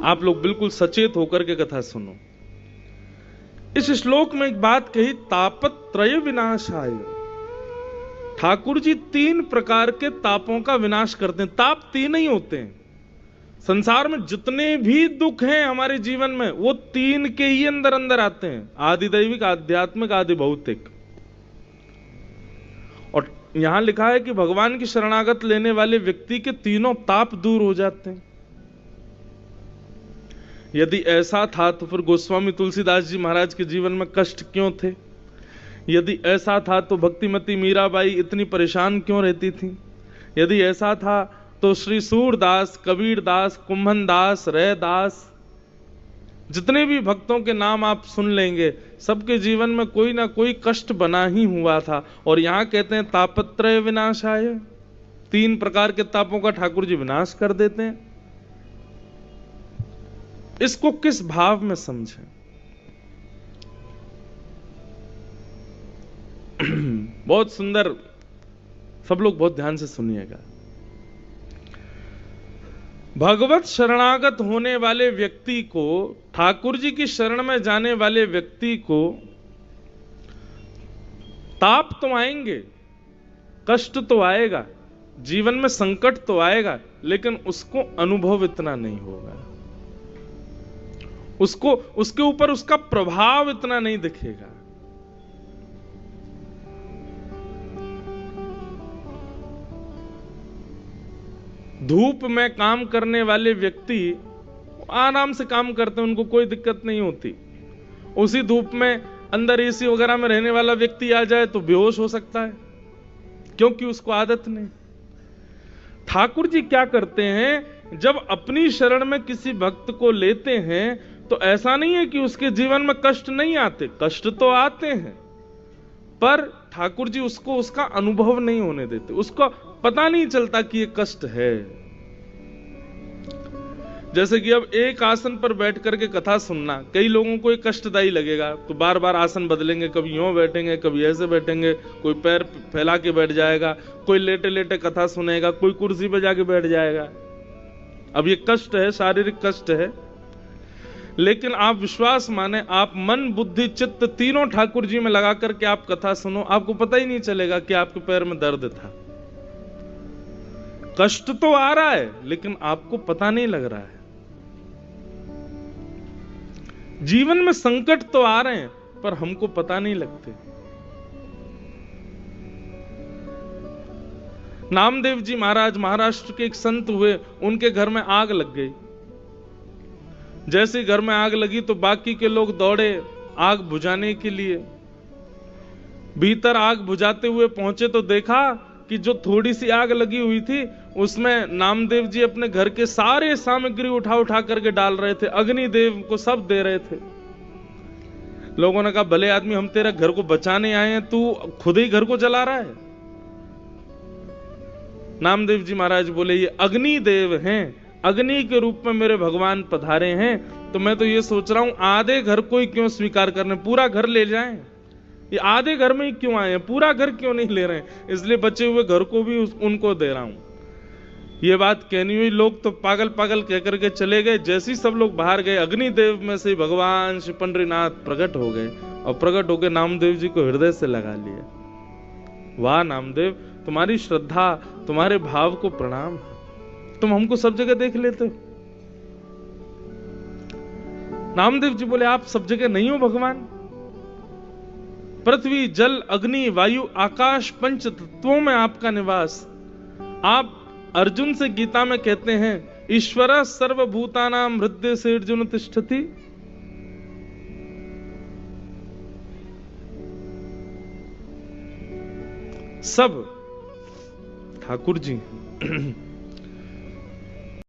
आप लोग बिल्कुल सचेत होकर के कथा सुनो। इस श्लोक में एक बात कही, तापत्रय विनाशाय। ठाकुर जी 3 प्रकार के तापों का विनाश करते हैं। ताप 3 ही होते हैं संसार में, जितने भी दुख हैं हमारे जीवन में वो 3 के ही अंदर अंदर आते हैं, आदिदैविक, आध्यात्मिक, आदि भौतिक। और यहां लिखा है कि भगवान की शरणागत लेने वाले व्यक्ति के तीनों ताप दूर हो जाते हैं। यदि ऐसा था तो फिर गोस्वामी तुलसीदास जी महाराज के जीवन में कष्ट क्यों थे? यदि ऐसा था तो भक्तिमती मीराबाई इतनी परेशान क्यों रहती थी? यदि ऐसा था तो श्री सूरदास, कबीरदास, कुंभनदास, रैदास, जितने भी भक्तों के नाम आप सुन लेंगे, सबके जीवन में कोई ना कोई कष्ट बना ही हुआ था। और यहां कहते हैं तापत्रय विनाशाय, 3 प्रकार के तापों का ठाकुर जी विनाश कर देते हैं। इसको किस भाव में समझें? बहुत सुंदर, सब लोग बहुत ध्यान से सुनिएगा। भगवत शरणागत होने वाले व्यक्ति को, ठाकुर जी की शरण में जाने वाले व्यक्ति को ताप तो आएंगे, कष्ट तो आएगा, जीवन में संकट तो आएगा, लेकिन उसको अनुभव इतना नहीं होगा, उसको उसके ऊपर उसका प्रभाव इतना नहीं दिखेगा। धूप में काम करने वाले व्यक्ति आराम से काम करते हैं, उनको कोई दिक्कत नहीं होती। उसी धूप में अंदर एसी वगैरह में रहने वाला व्यक्ति आ जाए तो बेहोश हो सकता है, क्योंकि उसको आदत नहीं। ठाकुर जी क्या करते हैं, जब अपनी शरण में किसी भक्त को लेते हैं तो ऐसा नहीं है कि उसके जीवन में कष्ट नहीं आते, कष्ट तो आते हैं, पर ठाकुर जी उसको उसका अनुभव नहीं होने देते, उसको पता नहीं चलता कि ये कष्ट है। जैसे कि अब एक आसन पर बैठ करके कथा सुनना कई लोगों को एक कष्टदायी लगेगा, तो बार बार आसन बदलेंगे, कभी यूं बैठेंगे, कभी ऐसे बैठेंगे, कोई पैर फैला के बैठ जाएगा, कोई लेटे लेटे कथा सुनेगा, कोई कुर्सी पे जाके बैठ जाएगा। अब ये कष्ट है, शारीरिक कष्ट है। लेकिन आप विश्वास माने, आप मन, बुद्धि, चित्त तीनों ठाकुर जी में लगा करके आप कथा सुनो, आपको पता ही नहीं चलेगा कि आपके पैर में दर्द था। कष्ट तो आ रहा है लेकिन आपको पता नहीं लग रहा है। जीवन में संकट तो आ रहे हैं पर हमको पता नहीं लगते। नामदेव जी महाराज महाराष्ट्र के एक संत हुए, उनके घर में आग लग गई। जैसे घर में आग लगी तो बाकी के लोग दौड़े आग बुझाने के लिए। भीतर आग बुझाते हुए पहुंचे तो देखा कि जो थोड़ी सी आग लगी हुई थी उसमें नामदेव जी अपने घर के सारे सामग्री उठा उठा करके डाल रहे थे, अग्निदेव को सब दे रहे थे। लोगों ने कहा, भले आदमी, हम तेरे घर को बचाने आए हैं, तू खुद ही घर को जला रहा है। नामदेव जी महाराज बोले, ये अग्निदेव हैं, अग्नि के रूप में मेरे भगवान पधारे हैं, तो मैं तो ये सोच रहा हूं आधे घर को ही क्यों स्वीकार करने, पूरा घर ले जाएं। ये आधे घर में ही क्यों आए हैं, पूरा घर क्यों नहीं ले रहे हैं, इसलिए बचे हुए घर को भी उनको दे रहा हूं। ये बात कहनी हुई, लोग तो पागल पागल कह करके चले गए। जैसे ही सब लोग बाहर गए, अग्निदेव में से भगवान श्री पंडरीनाथ प्रकट हो गए और प्रकट होकर नामदेव जी को हृदय से लगा लिया। वाह नामदेव, तुम्हारी श्रद्धा, तुम्हारे भाव को प्रणाम, तुम हमको सब जगह देख लेते हो। नामदेव जी बोले, आप सब जगह नहीं हो भगवान। पृथ्वी, जल, अग्नि, वायु, आकाश, पंच तत्वों में आपका निवास। आप अर्जुन से गीता में कहते हैं, ईश्वर सर्वभूतानां हृदय से अर्जुन तिष्ठति। सब ठाकुर जी